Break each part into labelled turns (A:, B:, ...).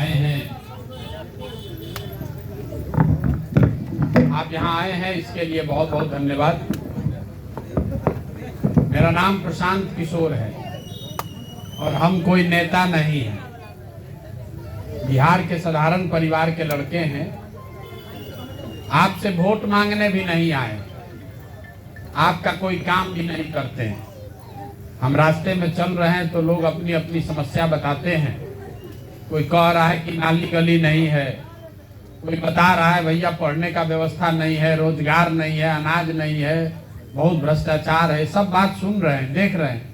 A: आए हैं, आप यहाँ आए हैं, इसके लिए बहुत बहुत धन्यवाद। मेरा नाम प्रशांत किशोर है और हम कोई नेता नहीं हैं। बिहार के साधारण परिवार के लड़के हैं। आपसे वोट मांगने भी नहीं आए, आपका कोई काम भी नहीं करते हैं। हम रास्ते में चल रहे हैं तो लोग अपनी अपनी समस्या बताते हैं। कोई कह रहा है कि नाली गली नहीं है, कोई बता रहा है भैया पढ़ने का व्यवस्था नहीं है, रोजगार नहीं है, अनाज नहीं है, बहुत भ्रष्टाचार है। सब बात सुन रहे हैं, देख रहे हैं,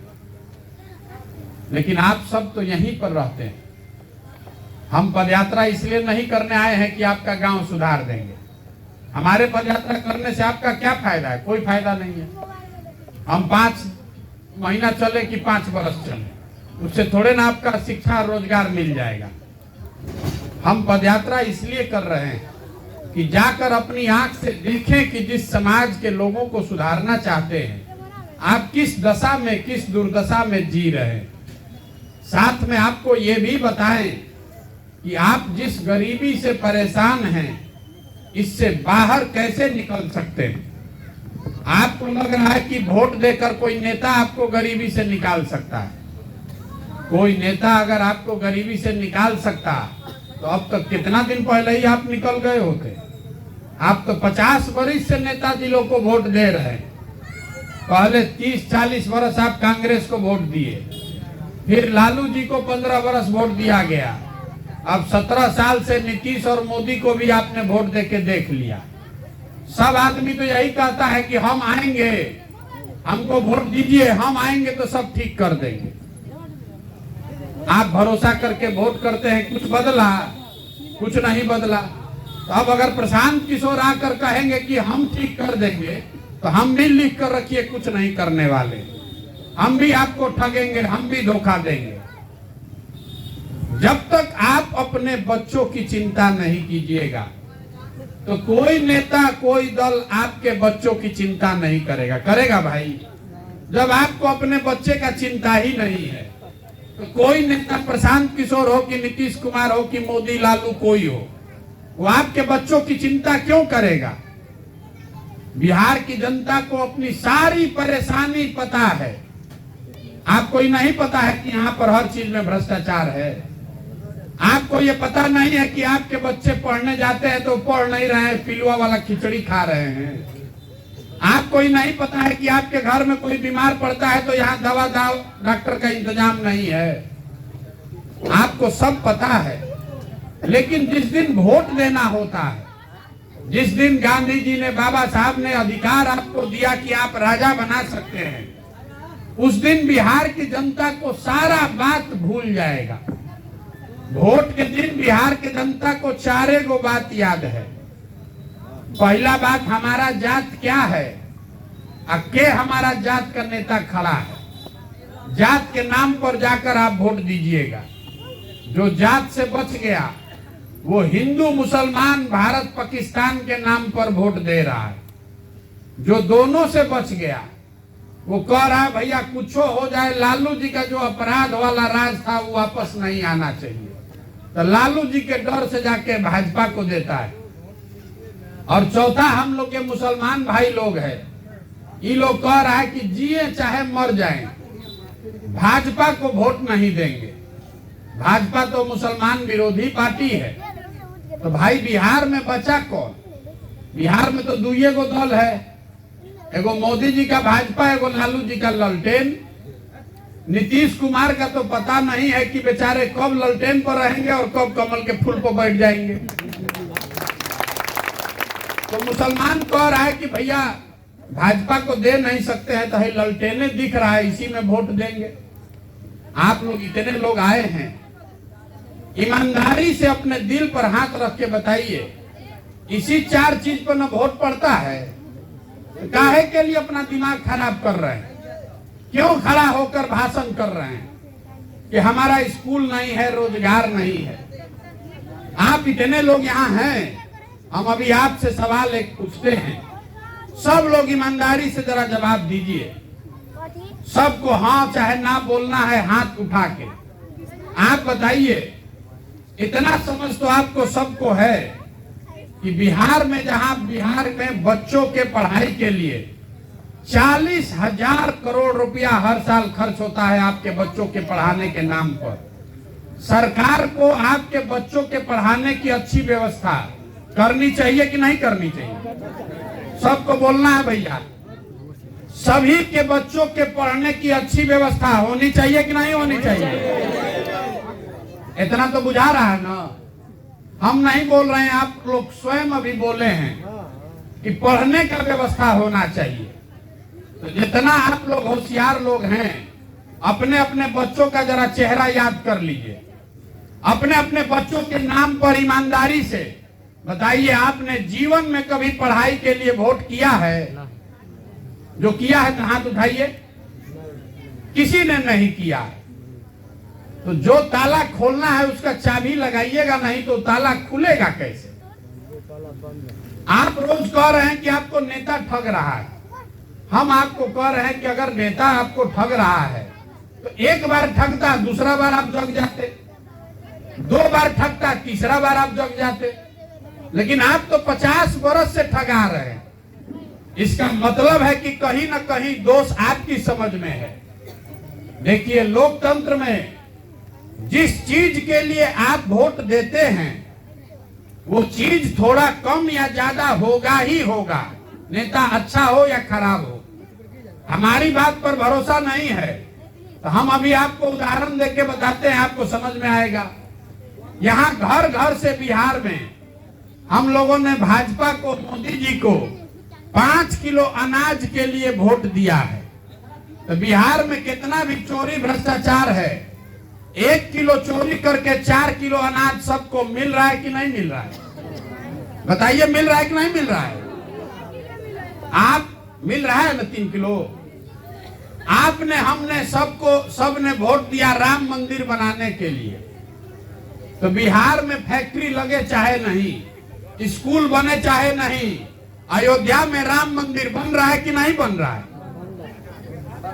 A: लेकिन आप सब तो यहीं पर रहते हैं। हम पदयात्रा इसलिए नहीं करने आए हैं कि आपका गांव सुधार देंगे। हमारे पदयात्रा करने से आपका क्या फायदा है? कोई फायदा नहीं है। हम 5 महीना चले कि 5 बरस चले, उससे थोड़े ना आपका शिक्षा रोजगार मिल जाएगा। हम पदयात्रा इसलिए कर रहे हैं कि जाकर अपनी आंख से देखें कि जिस समाज के लोगों को सुधारना चाहते हैं, आप किस दशा में, किस दुर्दशा में जी रहे हैं। साथ में आपको ये भी बताएं कि आप जिस गरीबी से परेशान हैं, इससे बाहर कैसे निकल सकते हैं। आपको लग रहा है कि वोट देकर कोई नेता आपको गरीबी से निकाल सकता है। कोई नेता अगर आपको गरीबी से निकाल सकता तो अब तक कितना दिन पहले ही आप निकल गए होते। आप तो 50 वर्ष से नेताजी लोग को वोट दे रहे हैं। पहले 30-40 वर्ष आप कांग्रेस को वोट दिए, फिर लालू जी को 15 वर्ष वोट दिया गया। अब 17 साल से नीतीश और मोदी को भी आपने वोट देके देख लिया। सब आदमी तो यही कहता है कि हम आएंगे, हमको वोट दीजिए, हम आएंगे तो सब ठीक कर देंगे। आप भरोसा करके वोट करते हैं, कुछ बदला? कुछ नहीं बदला। तो अब अगर प्रशांत किशोर आकर कहेंगे कि हम ठीक कर देंगे, तो हम भी लिख कर रखिए कुछ नहीं करने वाले। हम भी आपको ठगेंगे, हम भी धोखा देंगे। जब तक आप अपने बच्चों की चिंता नहीं कीजिएगा तो कोई नेता, कोई दल आपके बच्चों की चिंता नहीं करेगा। करेगा भाई? जब आपको अपने बच्चे का चिंता ही नहीं है तो कोई नेता, प्रशांत किशोर हो कि नीतीश कुमार हो कि मोदी, लालू, कोई हो, वो आपके बच्चों की चिंता क्यों करेगा? बिहार की जनता को अपनी सारी परेशानी पता है। आपको ही नहीं पता है कि यहाँ पर हर चीज में भ्रष्टाचार है। आपको ये पता नहीं है कि आपके बच्चे पढ़ने जाते हैं तो पढ़ नहीं रहे हैं, पिलुआ वाला खिचड़ी खा रहे हैं। आपको ही नहीं पता है कि आपके घर में कोई बीमार पड़ता है तो यहाँ दवा डॉक्टर का इंतजाम नहीं है। आपको सब पता है, लेकिन जिस दिन वोट देना होता है, जिस दिन गांधी जी ने, बाबा साहब ने अधिकार आपको दिया कि आप राजा बना सकते हैं, उस दिन बिहार की जनता को सारा बात भूल जाएगा। वोट के दिन बिहार की जनता को 4 गो बात याद है। पहला बात, हमारा जात क्या है, के हमारा जात का नेता खड़ा है। जात के नाम पर जाकर आप वोट दीजिएगा। जो जात से बच गया वो हिंदू मुसलमान भारत पाकिस्तान के नाम पर वोट दे रहा है। जो दोनों से बच गया वो कह रहा है भैया कुछ हो जाए, लालू जी का जो अपराध वाला राज था वो वापस नहीं आना चाहिए, तो लालू जी के डर से जाके भाजपा को देता है। और चौथा, हम लोग के मुसलमान भाई लोग हैं, ये लोग कह रहा है कि जिए चाहे मर जाएं, भाजपा को वोट नहीं देंगे। भाजपा तो मुसलमान विरोधी पार्टी है। तो भाई बिहार में बचा कौन? बिहार में तो 2 गो दल है, एगो मोदी जी का भाजपा, एगो लालू जी का ललटेन। नीतीश कुमार का तो पता नहीं है कि बेचारे कब ललटेन पर रहेंगे और कब कमल के फूल पर बैठ जाएंगे। तो मुसलमान कह रहा है कि भैया भाजपा को दे नहीं सकते हैं, तो है ललटेने दिख रहा है, इसी में वोट देंगे। आप लोग इतने लोग आए हैं, ईमानदारी से अपने दिल पर हाथ रख के बताइए, इसी 4 चीज पर न वोट पड़ता है? काहे के लिए अपना दिमाग खराब कर रहे हैं? क्यों खड़ा होकर भाषण कर रहे हैं कि हमारा स्कूल नहीं है, रोजगार नहीं है? आप इतने लोग यहाँ हैं, हम अभी आपसे सवाल एक पूछते हैं, सब लोग ईमानदारी से जरा जवाब दीजिए। सबको हाँ चाहे ना बोलना है हाथ उठा के। आप बताइए, इतना समझ तो आपको सबको है कि बिहार में, जहां बिहार में बच्चों के पढ़ाई के लिए 40,000 करोड़ रुपया हर साल खर्च होता है आपके बच्चों के पढ़ाने के नाम पर। सरकार को आपके बच्चों के पढ़ाने की अच्छी व्यवस्था करनी चाहिए कि नहीं करनी चाहिए? सबको बोलना है भैया, सभी के बच्चों के पढ़ने की अच्छी व्यवस्था होनी चाहिए कि नहीं होनी चाहिए? इतना तो बुझा रहा है ना। हम नहीं बोल रहे हैं, आप लोग स्वयं अभी बोले हैं कि पढ़ने का व्यवस्था होना चाहिए। तो जितना आप लोग होशियार लोग हैं, अपने अपने बच्चों का जरा चेहरा याद कर लीजिए। अपने अपने बच्चों के नाम पर ईमानदारी से बताइए, आपने जीवन में कभी पढ़ाई के लिए वोट किया है? जो किया है तो हाथ उठाइए। किसी ने नहीं किया। तो जो ताला खोलना है उसका चाबी लगाइएगा, नहीं तो ताला खुलेगा कैसे? आप रोज कह रहे हैं कि आपको नेता ठग रहा है। हम आपको कह रहे हैं कि अगर नेता आपको ठग रहा है तो एक बार ठगता, दूसरा बार आप जग जाते, 2 बार ठगता, तीसरा बार आप जग जाते। लेकिन आप तो 50 बरस से ठगा रहे हैं। इसका मतलब है कि कहीं ना कहीं दोष आपकी समझ में है। देखिए, लोकतंत्र में जिस चीज के लिए आप वोट देते हैं वो चीज थोड़ा कम या ज्यादा होगा ही होगा, नेता अच्छा हो या खराब हो। हमारी बात पर भरोसा नहीं है तो हम अभी आपको उदाहरण देके बताते हैं, आपको समझ में आएगा। यहाँ घर घर से बिहार में हम लोगों ने भाजपा को, मोदी जी को 5 किलो अनाज के लिए वोट दिया है। तो बिहार में कितना भी चोरी भ्रष्टाचार है, 1 किलो चोरी करके 4 किलो अनाज सबको मिल रहा है कि नहीं मिल रहा है? बताइए, मिल रहा है कि नहीं मिल रहा है? आप मिल रहा है ना 3 किलो? आपने, हमने, सबने वोट दिया राम मंदिर बनाने के लिए। तो बिहार में फैक्ट्री लगे चाहे नहीं, स्कूल बने चाहे नहीं, अयोध्या में राम मंदिर बन रहा है कि नहीं बन रहा है?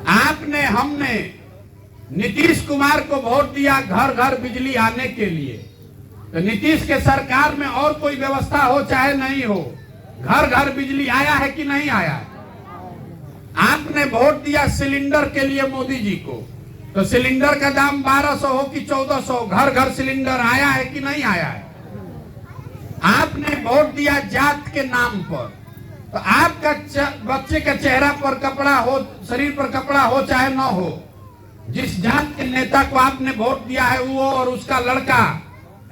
A: आपने, हमने नीतीश कुमार को वोट दिया घर घर बिजली आने के लिए। तो नीतीश के सरकार में और कोई व्यवस्था हो चाहे नहीं हो, घर घर बिजली आया है कि नहीं आया है? आपने वोट दिया सिलेंडर के लिए मोदी जी को। तो सिलेंडर का दाम 1200 हो कि 1400, घर घर सिलेंडर आया है कि नहीं आया है? आपने वोट दिया जात के नाम पर। तो आपका बच्चे का चेहरा पर कपड़ा हो, शरीर पर कपड़ा हो चाहे न हो, जिस जात के नेता को आपने वोट दिया है वो और उसका लड़का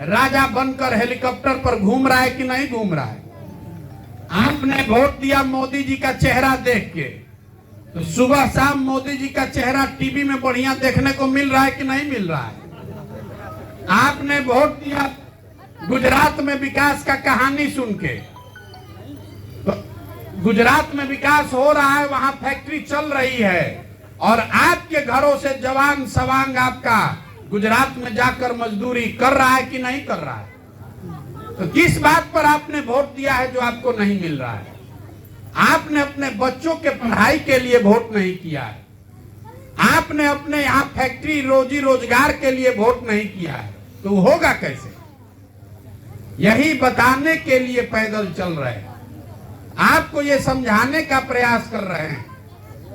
A: राजा बनकर हेलीकॉप्टर पर घूम रहा है कि नहीं घूम रहा है? आपने वोट दिया मोदी जी का चेहरा देख के। तो सुबह शाम मोदी जी का चेहरा टीवी में बढ़िया देखने को मिल रहा है कि नहीं मिल रहा है? आपने वोट दिया गुजरात में विकास का कहानी सुन के। तो गुजरात में विकास हो रहा है, वहां फैक्ट्री चल रही है और आपके घरों से जवान सवांग आपका गुजरात में जाकर मजदूरी कर रहा है कि नहीं कर रहा है? तो किस बात पर आपने वोट दिया है जो आपको नहीं मिल रहा है? आपने अपने बच्चों के पढ़ाई के लिए वोट नहीं किया है। आपने अपने यहाँ फैक्ट्री रोजी रोजगार के लिए वोट नहीं किया है। तो होगा कैसे? यही बताने के लिए पैदल चल रहे हैं, आपको ये समझाने का प्रयास कर रहे हैं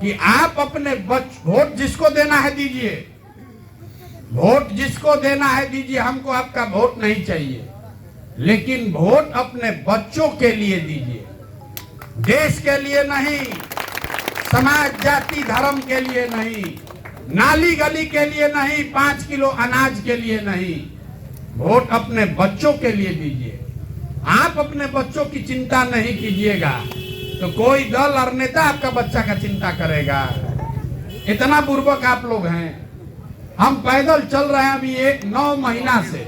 A: कि आप अपने वोट जिसको देना है दीजिए, वोट जिसको देना है दीजिए, हमको आपका वोट नहीं चाहिए। लेकिन वोट अपने बच्चों के लिए दीजिए, देश के लिए नहीं, समाज जाति धर्म के लिए नहीं, नाली गली के लिए नहीं, 5 किलो अनाज के लिए नहीं, वोट अपने बच्चों के लिए दीजिए। आप अपने बच्चों की चिंता नहीं कीजिएगा तो कोई दल और नेता आपका बच्चा का चिंता करेगा? इतना बुर्बक आप लोग हैं। हम पैदल चल रहे हैं अभी 9 महीना से,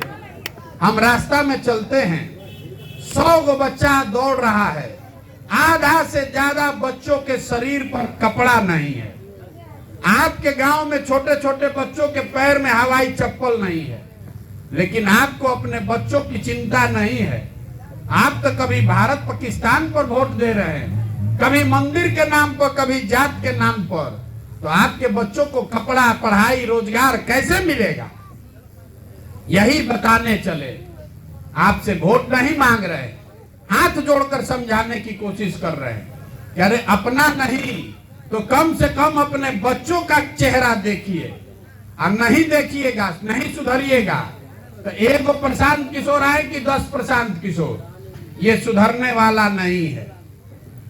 A: हम रास्ता में चलते हैं, 100 गो बच्चा दौड़ रहा है, आधा से ज्यादा बच्चों के शरीर पर कपड़ा नहीं है। आपके गांव में छोटे छोटे बच्चों के पैर में हवाई चप्पल नहीं है, लेकिन आपको अपने बच्चों की चिंता नहीं है। आप तो कभी भारत पाकिस्तान पर वोट दे रहे हैं, कभी मंदिर के नाम पर, कभी जात के नाम पर। तो आपके बच्चों को कपड़ा, पढ़ाई, रोजगार कैसे मिलेगा? यही बताने चले। आपसे वोट नहीं मांग रहे, हाथ जोड़कर समझाने की कोशिश कर रहे हैं कि अरे अपना नहीं तो कम से कम अपने बच्चों का चेहरा देखिए, और नहीं देखिएगा, नहीं सुधरिएगा तो एक वो प्रशांत किशोर आए कि 10 प्रशांत किशोर, ये सुधरने वाला नहीं है।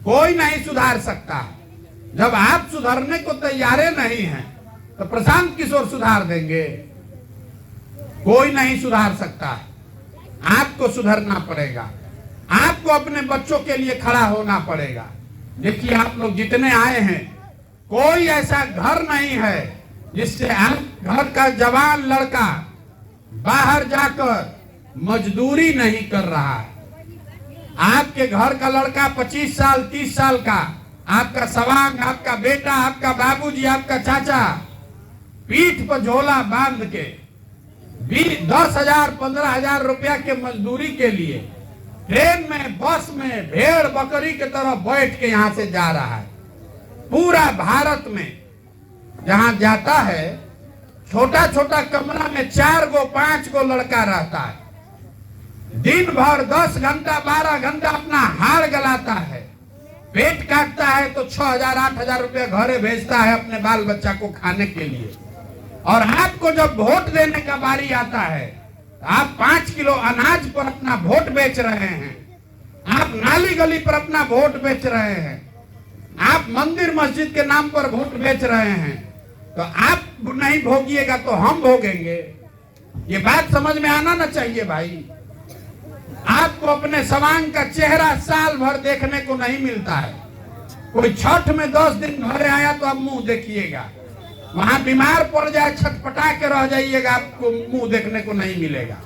A: कोई नहीं सुधार सकता। जब आप सुधरने को तैयार नहीं हैं तो प्रशांत किशोर सुधार देंगे? कोई नहीं सुधार सकता। आपको सुधरना पड़ेगा, आपको अपने बच्चों के लिए खड़ा होना पड़ेगा। देखिए आप लोग जितने आए हैं, कोई ऐसा घर नहीं है जिससे आप घर का जवान लड़का बाहर जाकर मजदूरी नहीं कर रहा है। आपके घर का लड़का 25 साल 30 साल का, आपका सवांग, आपका बेटा, आपका बाबूजी, आपका चाचा पीठ पर झोला बांध के 10,000 15,000 रुपया के मजदूरी के लिए ट्रेन में, बस में भेड़ बकरी की तरह बैठ के यहाँ से जा रहा है। पूरा भारत में जहाँ जाता है, छोटा छोटा कमरा में 4 गो 5 गो लड़का रहता है। दिन भर 10 घंटा 12 घंटा अपना हाड़ गलाता है, पेट काटता है तो 6,000 8,000 रुपया घरे भेजता है अपने बाल बच्चा को खाने के लिए। और आपको जब वोट देने का बारी आता है, आप 5 किलो अनाज पर अपना वोट बेच रहे हैं, आप नाली गली पर अपना वोट बेच रहे हैं, आप मंदिर मस्जिद के नाम पर वोट बेच रहे हैं, तो आप नहीं भोगिएगा तो हम भोगेंगे। ये बात समझ में आना ना चाहिए भाई। आपको अपने सवांग का चेहरा साल भर देखने को नहीं मिलता है। कोई छठ में 10 दिन घरे आया तो आप मुंह देखिएगा, वहां बीमार पड़ जाए छटपटा के रह जाइएगा, आपको मुंह देखने को नहीं मिलेगा।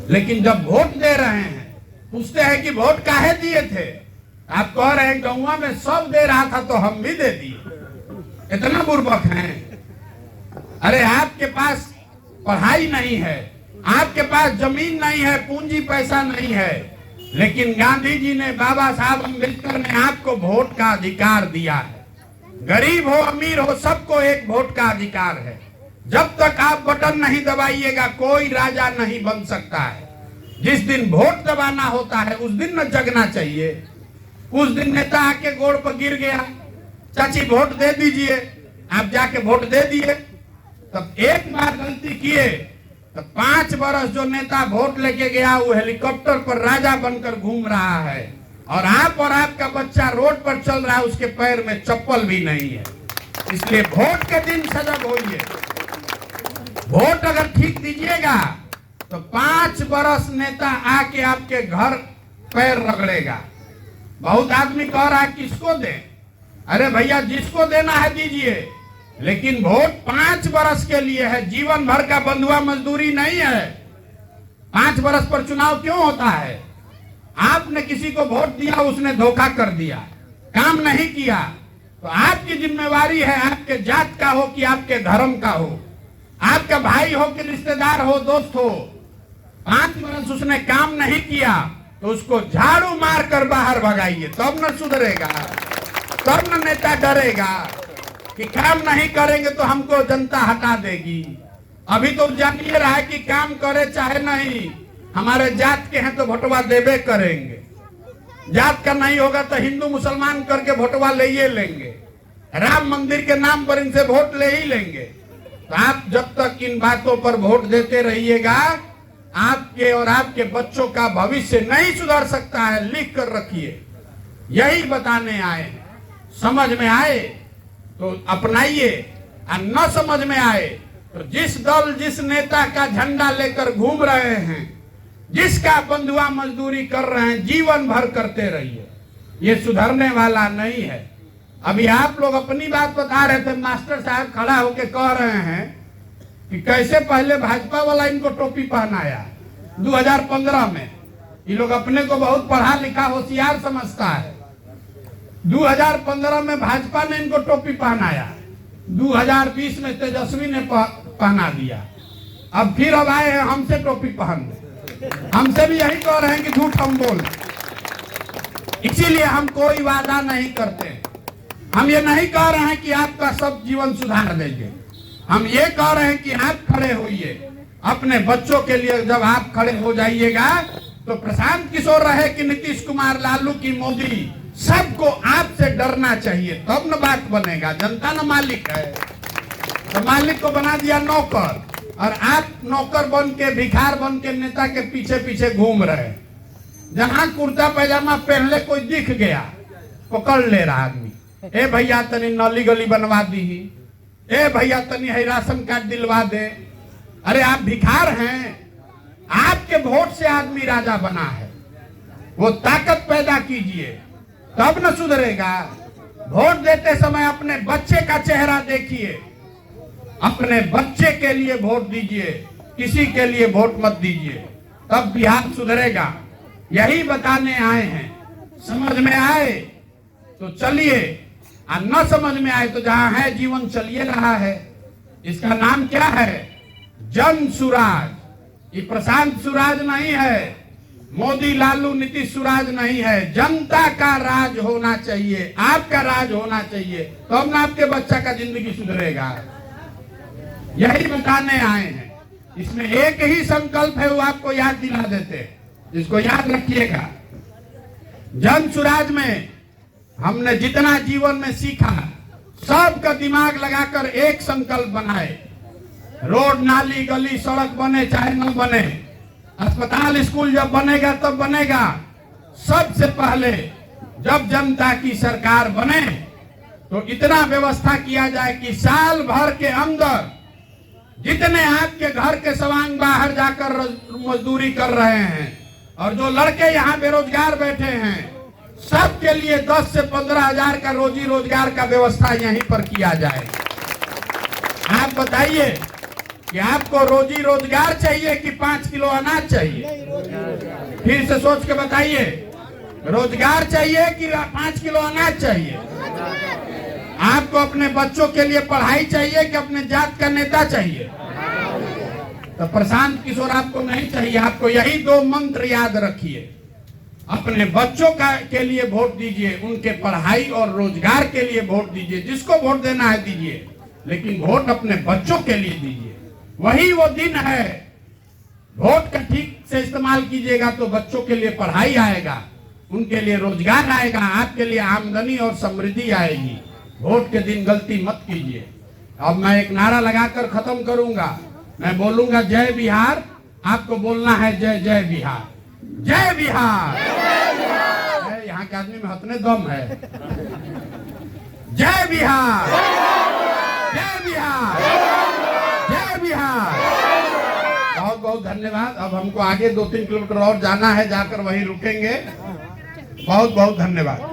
A: लेकिन जब वोट दे रहे हैं, पूछते हैं कि वोट काहे दिए थे, आप कह रहे हैं गौवा में सब दे रहा था तो हम भी दे दिए। इतना बुर्बक हैं। अरे आपके पास पढ़ाई नहीं है, आपके पास जमीन नहीं है, पूंजी पैसा नहीं है, लेकिन गांधी जी ने, बाबा साहब अम्बेडकर ने आपको वोट का अधिकार दिया है। गरीब हो अमीर हो सबको एक वोट का अधिकार है। जब तक आप बटन नहीं दबाइएगा कोई राजा नहीं बन सकता है। जिस दिन वोट दबाना होता है उस दिन न जगना चाहिए। उस दिन नेता आके गोड़ पर गिर गया, चाची वोट दे दीजिए, आप जाके वोट दे दिए, तब एक बार गलती किए तो 5 बरस जो नेता वोट लेके गया वो हेलीकॉप्टर पर राजा बनकर घूम रहा है, और आप और आपका बच्चा रोड पर चल रहा है, उसके पैर में चप्पल भी नहीं है। इसलिए वोट के दिन सजग होइए। वोट अगर ठीक दीजिएगा तो 5 बरस नेता आके आपके घर पैर रगड़ेगा। बहुत आदमी कह रहा है किसको दें? अरे भैया जिसको देना है दीजिए, लेकिन वोट 5 बरस के लिए है, जीवन भर का बंधुआ मजदूरी नहीं है। 5 बरस पर चुनाव क्यों होता है? आपने किसी को वोट दिया, उसने धोखा कर दिया, काम नहीं किया, तो आपकी जिम्मेवारी है, आपके जात का हो कि आपके धर्म का हो, आपका भाई हो कि रिश्तेदार हो, दोस्त हो, 5 बरस उसने काम नहीं किया तो उसको झाड़ू मार कर बाहर भगाइए, तब न सुधरेगा, तब न नेता डरेगा कि काम नहीं करेंगे तो हमको जनता हटा देगी। अभी तो जानिए रहा है कि काम करे चाहे नहीं, हमारे जात के हैं तो भोटवा देवे करेंगे, जात का नहीं होगा तो हिंदू मुसलमान करके भोटवा ले ही लेंगे, राम मंदिर के नाम पर इनसे वोट ले ही लेंगे। तो आप जब तक इन बातों पर वोट देते रहिएगा, आपके और आपके बच्चों का भविष्य नहीं सुधर सकता है। लिख कर रखिए, यही बताने आए हैं। समझ में आए तो अपनाइए, और न समझ में आए तो जिस दल जिस नेता का झंडा लेकर घूम रहे हैं, जिसका बंधुआ मजदूरी कर रहे हैं, जीवन भर करते रहिए। ये सुधरने वाला नहीं है। अभी आप लोग अपनी बात बता रहे थे, मास्टर साहब खड़ा होकर कह रहे हैं कि कैसे पहले भाजपा वाला इनको टोपी पहनाया 2015 में। ये लोग अपने को बहुत पढ़ा लिखा होशियार समझता है। 2015 में भाजपा ने इनको टोपी पहनाया, 2020 में तेजस्वी ने पहना दिया, अब फिर अब आए हैं हमसे टोपी पहनने। हमसे भी यही कह रहे हैं कि झूठ हम बोल। इसीलिए हम कोई वादा नहीं करते। हम ये नहीं कह रहे हैं कि आपका सब जीवन सुधार देंगे, हम ये कह रहे हैं कि आप खड़े होइए अपने बच्चों के लिए जब आप खड़े हो जाइएगा तो प्रशांत किशोर रहे कि नीतीश कुमार, लालू की मोदी, सबको आपसे डरना चाहिए, तब न बात बनेगा। जनता न मालिक है, तो मालिक को बना दिया नौकर, और आप नौकर बन के, भिखार बन के नेता के पीछे पीछे घूम रहे। जहां कुर्ता पैजामा पहनले कोई दिख गया, पकड़ ले रहा आदमी, ए भैया तनी नली गली बनवा दी, ए भैया तनी है राशन कार्ड दिलवा दे। अरे आप भिखार हैं, आपके वोट से आदमी राजा बना है, वो ताकत पैदा कीजिए तब न सुधरेगा। वोट देते समय अपने बच्चे का चेहरा देखिए, अपने बच्चे के लिए वोट दीजिए, किसी के लिए वोट मत दीजिए, तब बिहार सुधरेगा। यही बताने आए हैं। समझ में आए तो चलिए, और न समझ में आए तो जहां है जीवन चलिए रहा है। इसका नाम क्या है? जन सुराज। ये प्रशांत सुराज नहीं है, मोदी लालू नीतीश सुराज नहीं है। जनता का राज होना चाहिए, आपका राज होना चाहिए, तो अब ना आपके बच्चा का जिंदगी सुधरेगा। यही बताने आए हैं। इसमें एक ही संकल्प है, वो आपको याद दिला देते हैं, इसको याद रखिएगा। जन सुराज में हमने जितना जीवन में सीखा, सबका दिमाग लगाकर एक संकल्प बनाए। रोड, नाली, गली, सड़क बने चाहे न बने, अस्पताल, स्कूल जब बनेगा तब बनेगा। सबसे पहले जब जनता की सरकार बने तो इतना व्यवस्था किया जाए कि साल भर के अंदर जितने आपके घर के सवांग बाहर जाकर मजदूरी कर रहे हैं और जो लड़के यहाँ बेरोजगार बैठे हैं, सबके लिए 10 से 15 हजार का रोजी रोजगार का व्यवस्था यहीं पर किया जाए। आप बताइए कि आपको रोजी रोजगार चाहिए कि 5 किलो अनाज चाहिए? फिर से सोच के बताइए, रोजगार चाहिए कि 5 किलो अनाज चाहिए? आपको अपने बच्चों के लिए पढ़ाई चाहिए कि अपने जात का नेता चाहिए? तो प्रशांत किशोर आपको नहीं चाहिए। आपको यही 2 मंत्र याद रखिए। अपने बच्चों के लिए वोट दीजिए, उनके पढ़ाई और रोजगार के लिए वोट दीजिए। जिसको वोट देना है दीजिए, लेकिन वोट अपने बच्चों के लिए दीजिए। वही वो दिन है, वोट का ठीक से इस्तेमाल कीजिएगा तो बच्चों के लिए पढ़ाई आएगा, उनके लिए रोजगार आएगा, आपके लिए आमदनी और समृद्धि आएगी। वोट के दिन गलती मत कीजिए। अब मैं एक नारा लगाकर खत्म करूंगा। मैं बोलूंगा जय बिहार, आपको बोलना है जय जय बिहार। जय बिहार। यहाँ के आदमी में हतने दम है। जय बिहार, जय बिहार, जय बिहार। बहुत बहुत धन्यवाद। अब हमको आगे 2-3 किलोमीटर और जाना है, जाकर वहीं रुकेंगे। बहुत बहुत धन्यवाद।